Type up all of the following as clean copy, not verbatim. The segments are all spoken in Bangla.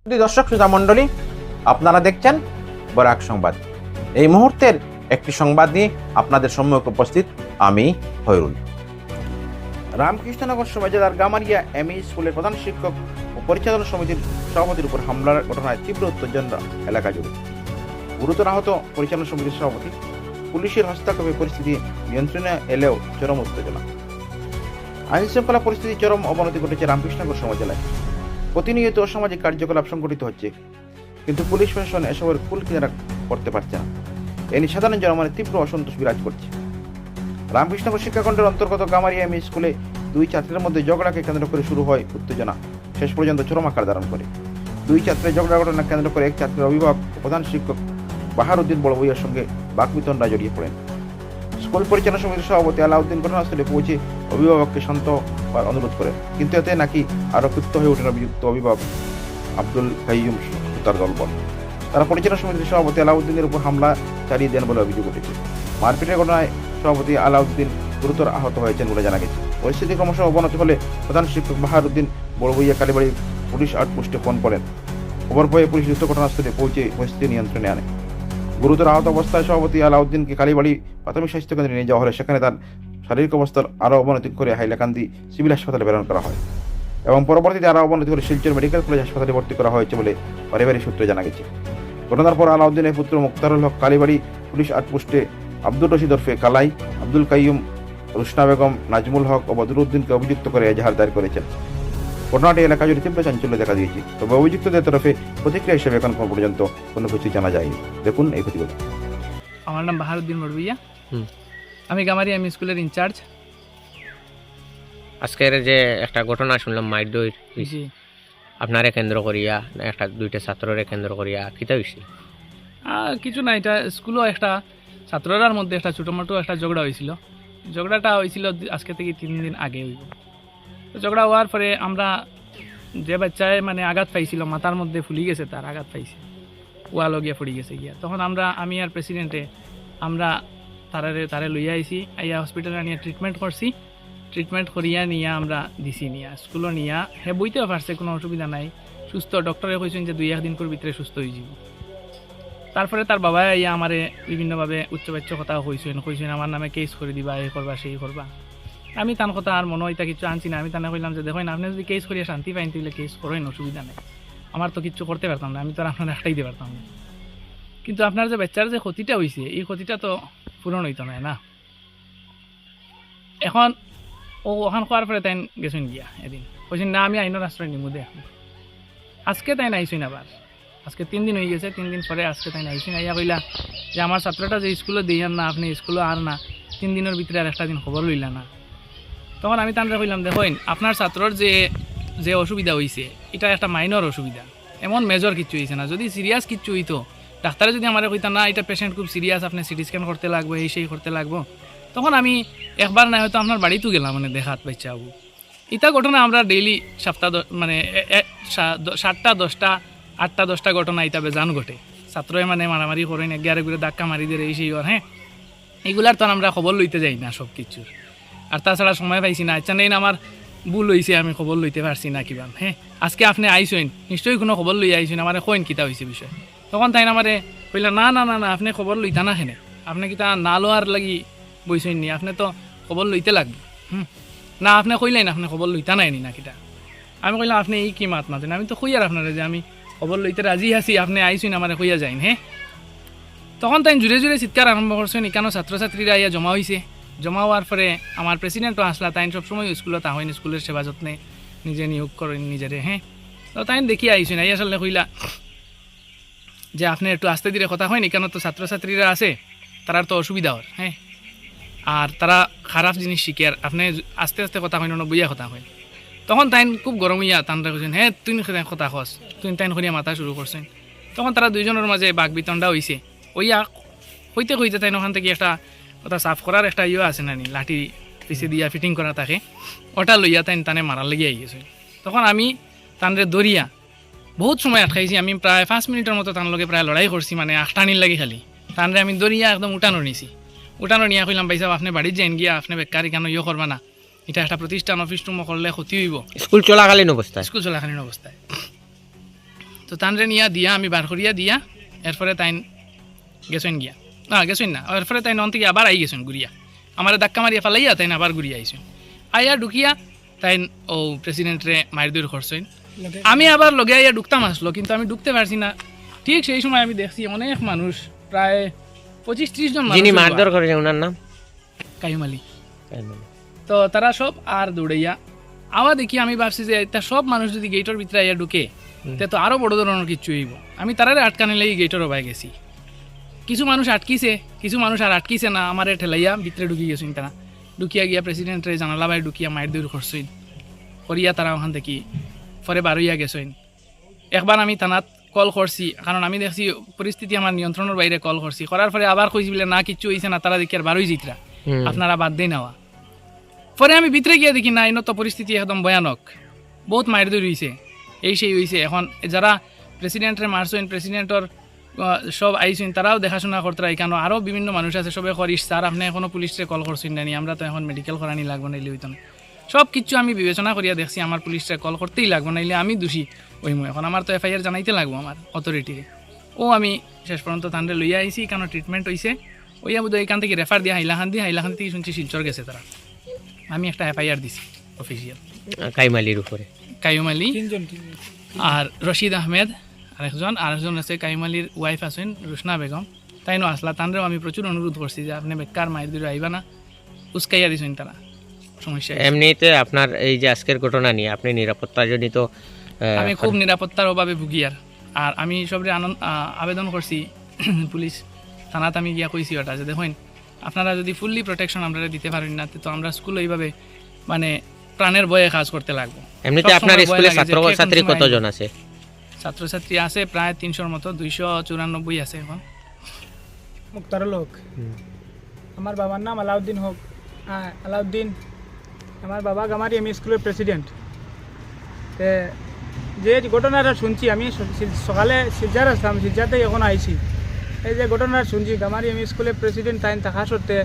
দর্শক শ্রোতা মণ্ডলী, আপনারা দেখছেন বরাক সংবাদ। এই মুহূর্তের একটি সংবাদ নিয়ে আপনাদের সম্মুখে উপস্থিত আমি হয়রুল। রামকৃষ্ণনগর সমাজের গামারিয়া এমই স্কুলের প্রধান শিক্ষক ও পরিচালনা সমিতির সভাপতির উপর হামলার ঘটনায় তীব্র উত্তেজনা এলাকা জুড়ে। গুরুতর আহত পরিচালনা সমিতির সভাপতি। পুলিশের হস্তক্ষেপে পরিস্থিতি নিয়ন্ত্রণে এলেও চরম উত্তেজনা। আইন শৃঙ্খলা পরিস্থিতির চরম অবনতি ঘটেছে রামকৃষ্ণনগর সমাজ এলাকায়। প্রতিনিয়ত অসামাজিক কার্যকলাপ সংঘটিত হচ্ছে, কিন্তু পুলিশ প্রশাসন এসবের কুল কিনারা করতে পারছে না। এ নিয়ে সাধারণ জনমনে তীব্র অসন্তোষ বিরাজ করছে। রামকৃষ্ণনগর শিক্ষাখণ্ডের অন্তর্গত গামারিয়া এমই স্কুলে দুই ছাত্রের মধ্যে ঝগড়াকে কেন্দ্র করে শুরু হয় উত্তেজনা, শেষ পর্যন্ত চরম আকার ধারণ করে। দুই ছাত্রের ঝগড়া ঘটনা কেন্দ্র করে এক ছাত্রের অভিভাবক ও প্রধান শিক্ষক বাহারুদ্দিন বড়ভূঁইয়ার সঙ্গে বাকবিতণ্ডায় জড়িয়ে পড়েন। স্কুল পরিচালনা সমিতির সভাপতি আলাউদ্দিন ঘটনাস্থলে পৌঁছে অভিভাবককে শান্ত হওয়ার অনুরোধ করেন, কিন্তু এতে নাকি আরও ক্ষিপ্ত হয়ে ওঠেন অভিযুক্ত অভিভাবক আব্দুল কাইয়ুম তার দলবল। তারা পরিচালনা সমিতির সভাপতি আলাউদ্দিনের উপর হামলা চালিয়ে দেন বলে অভিযোগ উঠেছে। মারপিটের ঘটনায় সভাপতি আলাউদ্দিন গুরুতর আহত হয়েছেন বলে জানা গেছে। পরিস্থিতি ক্রমশ অবনতি হলে প্রধান শিক্ষক বাহারুদ্দিন বড়ভূঁইয়া কালীবাড়ি পুলিশ আউটপোস্টে ফোন করেন। খবর পেয়ে পুলিশ দ্রুত ঘটনাস্থলে পৌঁছে পরিস্থিতি নিয়ন্ত্রণে আনে। গুরুতর আহত অবস্থায় সভাপতি আলাউদ্দিনকে কালীবাড়ি প্রাথমিক স্বাস্থ্য কেন্দ্রে নিয়ে যাওয়া হলে সেখানে তার শারীরিক অবস্থার আরও অবনতি করে হাইলাকান্দি সিভিল হাসপাতালে প্রেরণ করা হয় এবং পরবর্তীতে আরও অবনতি করে শিলচর মেডিকেল কলেজ হাসপাতালে ভর্তি করা হয়েছে বলে পারিবারিক সূত্রে জানা গেছে। ঘটনার পর আলাউদ্দিনের পুত্র মুক্তারুল হক কালীবাড়ি পুলিশ আউটপোস্টে আব্দুল রশিদ ওরফে কালাই, আব্দুল কাইয়ুম, রুশনা বেগম, নাজমুল হক ও বদরুদ্দিনকে অভিযুক্ত করে এজাহার দায়ের করেছেন। ঘটনাটি এলাকা জুড়ে তীব্র চাঞ্চল্য দেখা দিয়েছে, তবে অভিযুক্তদের তরফে প্রতিক্রিয়া হিসেবে এখন পর্যন্ত কোনো কিছু জানা যায়নি। দেখুন এই প্রতিবেদন। আমার নাম বাহারুদ্দিন বড়ভূঁইয়া, আমি গামারিয়া এমই স্কুলের ইনচার্জ। আজকের যে একটা ঘটনা শুনলাম মাইডইর জি, আপনারে কেন্দ্র করিয়া না একটা দুইটা ছাত্ররে কেন্দ্র করিয়া কিতা হইছে? কিছু না, এটা স্কুলও একটা ছাত্ররার মধ্যে একটা ছোটোমোটো একটা ঝগড়া হয়েছিল। ঝগড়াটা হয়েছিল আজকে থেকে 3 দিন আগে হইব। তো ঝগড়া হওয়ার পরে আমরা যে বাচ্চায় মানে আঘাত পাইছিল, মাথার মধ্যে ফুলি গেছে, তার আঘাত পাইছে, ওয়ালও গিয়া ফুলি গেছে গিয়া। তখন আমি আর প্রেসিডেন্টে আমরা তারে লইয়া আইছি, আইয়া হসপিটালে নিয়ে ট্রিটমেন্ট করছি। ট্রিটমেন্ট করিয়া নিয়ে আমরা দিছি, নিয়া স্কুলও নিয়া হে বইতেও পারছে, কোনো অসুবিধা নাই, সুস্থ। ডক্টরে কইছেন যে 2-1 দিন করে ভিতরে সুস্থ হয়ে যাব। তারপরে তার বাবা আইয়া আমারে বিভিন্নভাবে উচ্চবাচ্য কথা কইছেন আমার নামে কেস করে দিবা, এই করবা সেই করবা। আমি তার কথা আর মনে হইতা কিছু আনছি না। আমি তানে কইলাম যে দেখেন, আপনি যদি কেস করিয়া শান্তি পাইন তাহলে কেস করেন, অসুবিধা নেই, আমার তো কিচ্ছু করতে পারতাম না, আমি তো আর আপনার একটাই দিতে পারতাম না। কিন্তু আপনার যে বাচ্চার যে ক্ষতিটা হয়েছে, এই ক্ষতিটা তো পূরণ হইতো না। এখন ওখান খাওয়ার পরে তাই গেছেন গিয়া এদিন কইছেন না আমি আইনের আশ্রয় নিমু দে। আজকে তাই নাইছেন, আবার আজকে 3 দিন হয়ে গেছে। 3 দিন পরে আজকে তাই নাইছেন, আইয়া কইলা যে আমার ছাত্রটা যে স্কুলে দিয়ান না, আপনি স্কুলে আর না, 3 দিনের ভিতরে আর একটা দিন খবর লইলা না। তখন আমি তানরা কইলাম দেখেন, আপনার ছাত্রর যে অসুবিধা হয়েছে এটা একটা মাইনর অসুবিধা, এমন মেজর কিচ্ছু হয়েছে না। যদি সিরিয়াস কিচ্ছু হইতো, ডাক্তারে যদি আমার কইতা না এটা পেশেন্ট খুব সিরিয়াস, আপনি সিটি স্ক্যান করতে লাগবে, এই সেই করতে লাগবো, তখন আমি একবার না হয়তো আপনার বাড়িতেও গেলাম মানে দেখাত বাচ্চা হবো। ইটা ঘটনা আমরা ডেইলি সপ্তাহ মানে 7টা 10টা 8টা 10টা ঘটনা এটা বেজান ঘটে। ছাত্রই মানে মারামারি করেন, এগারে ঘুরে ধাক্কা মারি দিয়ে এই সেই ওর। হ্যাঁ, এগুলার তো আমরা খবর লইতে যাই না সব কিছুর, আর তাছাড়া সময় পাইছি না। আচ্ছা নেই আমার ভুল হয়েছে, আমি খবর লইতে পারছি না কিবা। হ্যাঁ, আজকে আপনি আইসেন, নিশ্চয়ই কোনো খবর লই আইসেন, আমার কইন কিতা হয়েছে বিষয়। তখন তাই আমারে কইলা না না না না আপনি খবর লইতা না, খেনে আপনি কিতা না লোয়ার লাগি বইসেন নি, আপনি তো খবর লইতে লাগবে। না আপনি কইলেন আপনি খবর লইতা নাই নি না কিতা। আমি কইলাম আপনি এই কি মাত মাতেন, আমি তো কইয়ার আপনারা যে আমি খবর লইতে রাজি আছি, আপনি আইসেন আমার কইয়া যাইন। হ্যাঁ, তখন তাই জুড়ে জুড়ে চিৎকার আরম্ভ করছেন। এখানেও ছাত্রছাত্রীরা ইয়া জমা হয়েছে। জমা হওয়ার পরে আমার প্রেসিডেন্টও আসলা, তাই সবসময় স্কুলত আহেন, স্কুলের সেবা যত্নে নিজে নিয়োগ করেন নিজেরে। হ্যাঁ, তো তাই দেখি আইসেন, আই আসলে কইলা যে আপনি একটু আস্তে ধীরে কথা হয়নি, কেন তো ছাত্রছাত্রীরা আছে, তারার তো অসুবিধা হয়। হ্যাঁ, আর তারা খারাপ জিনিস শিখে, আর আপনি আস্তে আস্তে কথা হয় না, বইয়া কথা হয়। তখন তাইন খুব গরম হইয়া তানরা কইছেন হ্যাঁ তুই কথা কস, তুই তাইন করিয়া মাথা শুরু করছেন। তখন তারা দুইজনের মাঝে বাক বিতণ্ডা হইছে। ওইয়া হইতে তাইন ওখান থেকে একটা ওটা সাফ করার একটা ইয়ে আছে না নি, লাঠি পিছিয়ে দিয়া ফিটিং করা থাকে, ওটা লইয়া তানে মারার লেগে আই গেছে। তখন আমি তানরে দরিয়া বহুত সময় আটকাইছি, আমি প্রায় 5 মিনিটের মতো তার লগে প্রায় লড়াই করছি, মানে আখটানির লাগে খালি। তানরে আমি দরিয়া একদম উঠানো নিছি। উঠানো নিয়ে কইলাম ভাই সাহেব আপনি বাড়ির যাইন গিয়া, আপনি বেকারি কেন ইয়ে করবা না, এটা একটা প্রতিষ্ঠান, অফিস রুম করলে ক্ষতি হইব। স্কুল চলাকালীন অবস্থায়? স্কুল চলাকালীন অবস্থায়। তো তানরে নিয়া দিয়া আমি বার করিয়া দিয়া এরপরে তাইন গেছেন গিয়া গেছেন না এরপরে তাই নন থেকে আবার আই গেছেন ঘুরিয়া আমার ধাক্কা মারিয়া ফেলাইয়া তাইন আবার ঘুরিয়া আইসেন আইয়া ঢুকিয়া তাইন ও প্রেসিডেন্টরে মায়ের দূর করছেন আমি আবার লগে আইয়া ঢুকতাম আসলো কিন্তু আমি ঢুকতে পারছি না ঠিক সেই সময় আমি দেখছি অনেক মানুষ প্রায় 25-30 জন যিনি মানুষ মারধর করেছে ওনার নাম কাইম আলী তো তারা সব আর দৌড়াইয়া আবার দেখি আমি ভাবছি যে এটা সব মানুষ যদি গেটের ভিতরে আইয়া ঢুকে তে তো আরো বড় ধরনের কিছু হইব আমি তারারে আটকানে লাগি গেটের ওবাই গেছি কিছু মানুষ আটকিছে কিছু মানুষ আর আটকিছে না আমারে ঠেলাইয়া ভিতরে ঢুকি গেছেন তারা ঢুকিয়া গিয়া প্রেসিডেন্টের জানালা বাই ঢুকিয়া মায়ের দূর করছেন করিয়া তারা ওখান থেকে পরে বারইয়া গেছেন একবার আমি থানাত কল করছি কারণ আমি দেখছি পরিস্থিতি আমার নিয়ন্ত্রণের বাইরে কল করছি করার পরে আবার কইছি বলে না কিচ্ছু হয়েছে না তারা দেখি আর বারোই জিতরা আপনারা বাদ দিয়ে নেওয়া পরে আমি ভিতরে গিয়ে দেখি না এনে তো পরিস্থিতি একদম ভয়ানক বহুত মায়ের দূর হয়েছে এই সেই হয়েছে এখন যারা প্রেসিডেন্টের মারছেন প্রেসিডেন্টর সব আইসেন তারাও দেখাশোনা করতে এখানে আরও বিভিন্ন মানুষ আছে সবে করিস স্যার আপনি এখনও পুলিশে কল করছেন না আমরা তো এখন মেডিকেল করানি লাগবো নাইলে হইতো না সব কিছু আমি বিবেচনা করিয়া দেখছি আমার পুলিশে কল করতেই লাগবো নাইলে আমি দোষী ওই এখন আমার তো এফআইআর জানাইতে লাগবো আমার অথরিটিরে ও আমি শেষ পর্যন্ত তান্ডে লইয়া আইসি কেন ট্রিটমেন্ট হয়েছে ওইয়া বোধ এখান থেকে রেফার দিয়া হাইলাখান থেকে শুনছি শিলচর গেছে তারা আমি একটা এফআইআর দিছি অফিসিয়াল কাইমালির উপরে কাইম আলী আর রশিদ আহমেদ আরেকজন আছে কাইম আলীর ওয়াইফ আছেন রুশনা বেগম তাইনো আসলা তানরেও আমি প্রচুর অনুরোধ করছি যে আপনি বেকার মায়ের দূরে আইবা না উস্কাইয়া দিছেন তারা সমস্যা এমনিতে আপনার এই যে আজকের ঘটনা নিয়ে আপনি নিরাপত্তাজনিত আমি খুব নিরাপত্তার অভাবে ভুগি আর আমি সবরে আবেদন করছি পুলিশ থানাত আমি গিয়া কইছি ওটা যে দেখুন আপনারা যদি ফুললি প্রোটেকশন আমরা দিতে পারেন না তো আমরা স্কুল এইভাবে মানে প্রাণের ভয়ে কাজ করতে লাগবো এমনিতে আপনার স্কুলে ছাত্রছাত্রী কতজন আছে ছাত্রছাত্রী আছে প্রায় 300-র মতো 294 আছে এখন মুক্তারুল হক আমার বাবার নাম আলাউদ্দিন হক আলাউদ্দিন আমার বাবা গামারি এমই স্কুলের প্রেসিডেন্ট যে ঘটনাটা শুনছি আমি সকালে সিলজার আসলাম সিলজাতে এখন আইছি এই যে ঘটনাটা শুনছি গামারি এমই স্কুলের প্রেসিডেন্ট তাইন থাকা সত্ত্বে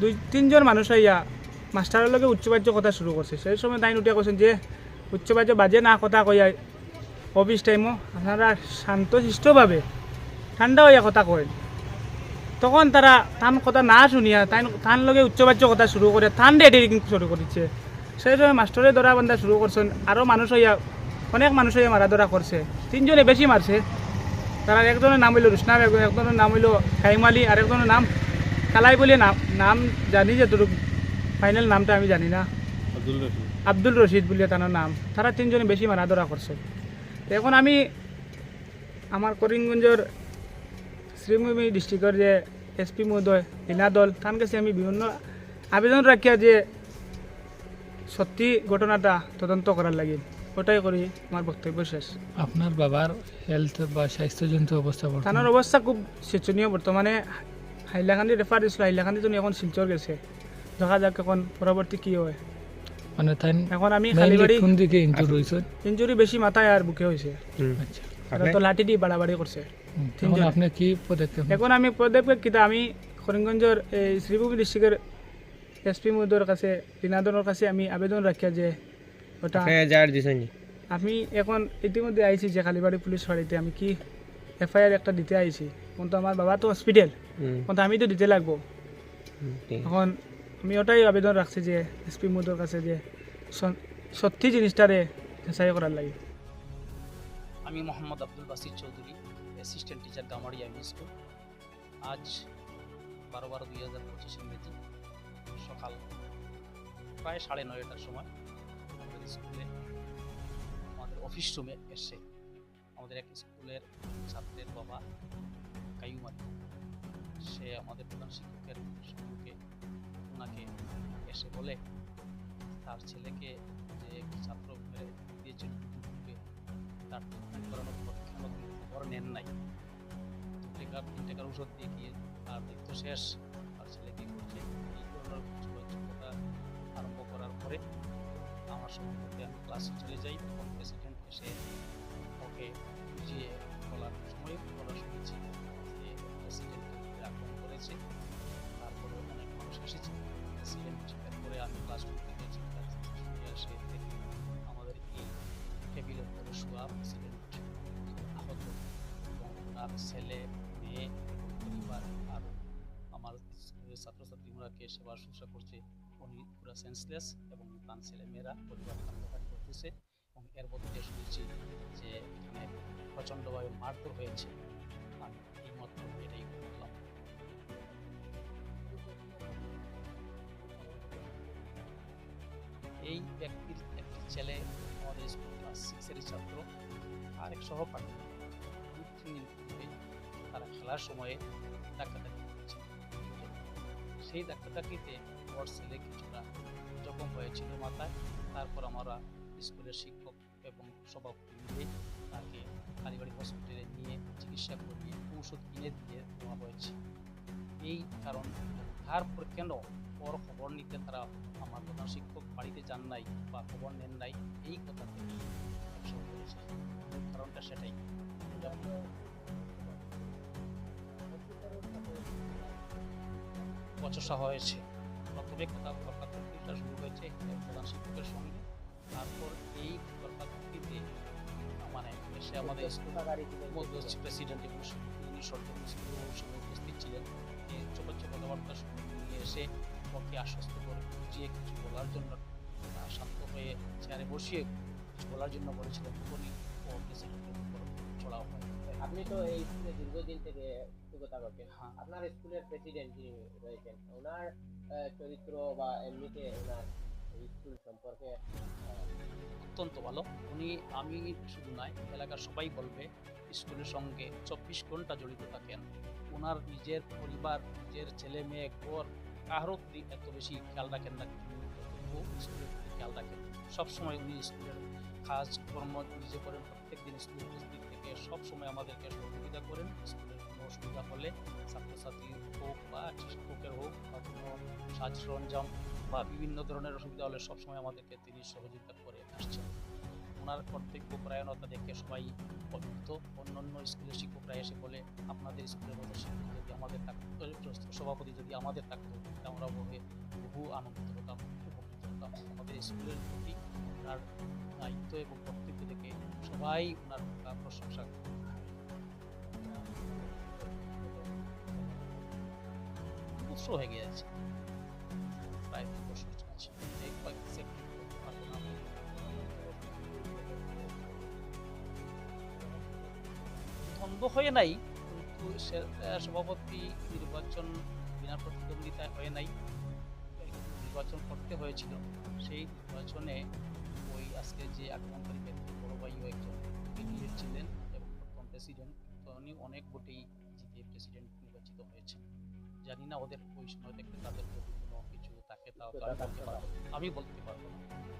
2-3 জন মানুষ আইয়া মাস্টারের লগে উচ্চবাচ্য কথা শুরু করছে সেই সময় তাইন উঠিয়া কৈছেন যে উচ্চবাচ্য বাজে না কথা কইয়া অফিস টাইমও আপনারা শান্তশিষ্টভাবে ঠান্ডা হইয়া কথা কয়েন তখন তারা তান কথা না শুনিয়া তান লগে উচ্চবাচ্য কথা শুরু করে তান এডিটিং শুরু করেছে সেই সময় মাস্টারে ধরা বান্ধা শুরু করছেন আরও মানুষ হইয়া অনেক মানুষ হইয়া মারা ধরা করছে 3 জনে বেশি মারছে তারা একজনের নাম হইল রুশনা বেগম একজনের নাম হইল কাইম আলী আর একজনের নাম কালাই বলে নাম জানি যে তোর ফাইনাল নামটা আমি জানি না আব্দুল রশিদ বলে তার নাম তারা 3 জনে বেশি মারা ধরা করছে এখন আমি আমার করিমগঞ্জের শ্রীভূমি ডিস্ট্রিক্টের যে এসপি মহোদয় লীনাদল তার কাছে আমি বিভিন্ন আবেদন রাখিয়া যে সত্যি ঘটনাটা তদন্ত করার লাগে ওটাই করি আমার বক্তব্য শেষ আপনার বাবার হেলথ বা স্বাস্থ্যজনিত অবস্থা তার অবস্থা খুব শোচনীয় বর্তমানে হাইলাকান্দি রেফার দিয়েছিল হাইলাকান্দি জন্য এখন শিলচর গেছে দেখা যাক এখন পরবর্তী কি হয় মানে তাই এখন আমি খালিবাড়ি কোন দিকে ইনজুর হইছে ইনজুরি বেশি মাথায় আর বুকে হয়েছে আচ্ছা তো লাঠি দিয়ে বাড়াবাড়ি করছে এখন আপনি কি পদক্ষেপ এখন আমি পদক্ষেপ কিতা আমি করিমগঞ্জের এই শ্রীভূমি ডিস্ট্রিক্টের এসপি মহোদয়ের কাছে লীনাদলের কাছে আমি আবেদন রাখিয়া যে ওটা আমি এখন ইতিমধ্যে আইছি যে কালীবাড়ি পুলিশ ফাঁড়িতে আমি কি এফআইআর একটা দিতে আইছি কিন্তু আমার বাবা তো হসপিটাল কিন্তু আমি তো দিতে লাগবো এখন আমি ওটাই আবেদন রাখছি যে এসপি মহোদয়ের কাছে যে সত্যি জিনিসটারে যাচাই করার লাগে আমি Mohammad Abdul Basir Chowdhury assistant teacher Gamari ME school আজ 12/12/2025 ইংরেজি সকাল প্রায় 9:30টার সময় আমাদের স্কুলে আমাদের অফিস রুমে এসে আমাদের এক স্কুলের ছাত্রের বাবা কাইম আলী সে আমাদের প্রধান শিক্ষকের সম্মুখে ওনাকে এসে বলে তার ছেলেকে যে একটি ছাত্র মেরে দিয়েছিল তার ট্রিটমেন্ট করানোর পর কেন খবর নেন নাই 3 টাকার ওষুধ দিয়ে গিয়ে তার মৃত্যু শেষ তার ছেলে কি করছে এই ধরনের কথা আরম্ভ করার পরে আমার সম্পর্কে আমি ক্লাসে চলে যাই তখন প্রেসিডেন্ট এসে ওকে বুঝিয়ে বলার সময় বলা শুনেছি যে প্রেসিডেন্টকে আক্রমণ করেছে তারপরে অনেক মানুষ এসেছে প্রেসিডেন্ট এরপরে আমি ক্লাস করতে গেছি সে আমাদের এই টেবিলের সোয়া প্রেসিডেন্ট আহত এবং তার ছেলে মেয়ে এবং পরিবার আর আমার স্কুলের ছাত্রছাত্রীগুলোকে সেবা শুশ্রূষা করছে উনি পুরো সেন্সলেস এবং তার ছেলে মেয়েরা পরিবার কান্নাকাটি করতেছে এবং এর মধ্যে শুনেছি যে এখানে প্রচণ্ডভাবে মারধর হয়েছে। আমি এই মাত্র এটাই বললাম। এই ব্যক্তির একটি ছেলে আমাদের স্কুল ক্লাস 6-এর ছাত্র, আর এক সহপাঠী 2-3 দিন পূর্বে তারা খেলার সময়ে ধাক্কাধাক্কি করেছে। সেই ধাক্কাধাক্কিতে ওর ছেলে কিছুটা জখম হয়েছিল মাথায়। তারপর আমরা স্কুলের শিক্ষক এবং সভাপতি মিলে তাকে পারিবারিক হসপিটালে নিয়ে চিকিৎসা করিয়ে ঔষধ কিনে দিয়ে দেওয়া হয়েছে। এই কারণ তারপর কেন ওর খবর নিতে তারা আমার প্রধান শিক্ষক বাড়িতে যান নাই বা খবর নেন নাই, এই কথা থেকে অবসর করেছে। মূল কারণটা সেটাই। বচসা হয়েছে। প্রথমে তর্কাতর্কিটা শুরু হয়েছে প্রধান শিক্ষকের সঙ্গে, তারপর এই তর্কাতর্কিতে মানে এসে আমাদের স্কুল প্রেসিডেন্ট এবং তিনি সরকারি স্কুলের সঙ্গে উপস্থিত ছিলেন। এই ছোট ছোট কথাবার্তা নিয়ে এসে ওকে আশ্বস্ত করে বুঝিয়ে কিছু বলার জন্য শান্ত হয়ে চেয়ারে বসিয়ে কিছু বলার জন্য বলেছিলেন, তখনই ও প্রেসিডেন্টের উপর চড়াও হয়। আপনি তো এই স্কুলে দীর্ঘদিন থেকে শিক্ষকতা করছেন। হ্যাঁ। আপনার স্কুলের প্রেসিডেন্ট যিনি রয়েছেন, ওনার চরিত্র বা এমনিতে ওনার স্কুল সম্পর্কে অত্যন্ত ভালো। উনি আমি শুধু নয়, এলাকার সবাই বলবে স্কুলের সঙ্গে 24 ঘন্টা জড়িত থাকেন। ওনার নিজের পরিবার, নিজের ছেলে মেয়ে ঘর কারো প্রতি এত বেশি খেয়াল রাখেন না, কিন্তু স্কুলের প্রতি খেয়াল রাখেন। সবসময় উনি স্কুলের কাজ কর্ম নিজে করেন, প্রত্যেক দিন স্কুলে উপস্থিত থেকে সবসময় আমাদেরকে সহযোগিতা করেন। স্কুলের কোনো অসুবিধা হলে ছাত্রছাত্রী হোক বা শিক্ষকের হোক বা কোনো সাজ সরঞ্জাম বা বিভিন্ন ধরনের অসুবিধা হলে সবসময় আমাদেরকে তিনি সহযোগিতা করে আসছেন। ওনার কর্তব্য পরায়ণতা দেখে সবাই অভিভূত। অন্যান্য স্কুলের শিক্ষকরা এসে বলে, আপনাদের স্কুলের মতো শিক্ষক যদি আমাদের থাকতো, সভাপতি যদি আমাদের থাকতো, আমরা বহু আনন্দিত হতাম, উপকৃত হতাম। আমাদের স্কুলের প্রতি ওনার দায়িত্ব এবং কর্তব্য দেখে সবাই ওনার প্রশংসা করে। উৎস হয়ে গিয়েছে, প্রায় 2 বছর চলছে। এই কয়েক সেপ্টেম্বর বলতে পারবো না। দ্বন্দ্ব হয়ে নাই, কিন্তু সভাপতি নির্বাচন বিনা প্রতিদ্বন্দ্বিতায় হয়ে নাই, নির্বাচন করতে হয়েছিল। সেই নির্বাচনে ওই আজকে যে আক্রমণকারী ব্যক্তি বড় ভাইও একজন ক্যান্ডিডেট ছিলেন এবং প্রথম প্রেসিডেন্ট, তো উনি অনেক ভোটেই জিতে প্রেসিডেন্ট নির্বাচিত হয়েছেন। জানি না ওদের ওই সময় থেকে তাদের যদি কোনো কিছু থাকে তাও আমি বলতে পারবো না।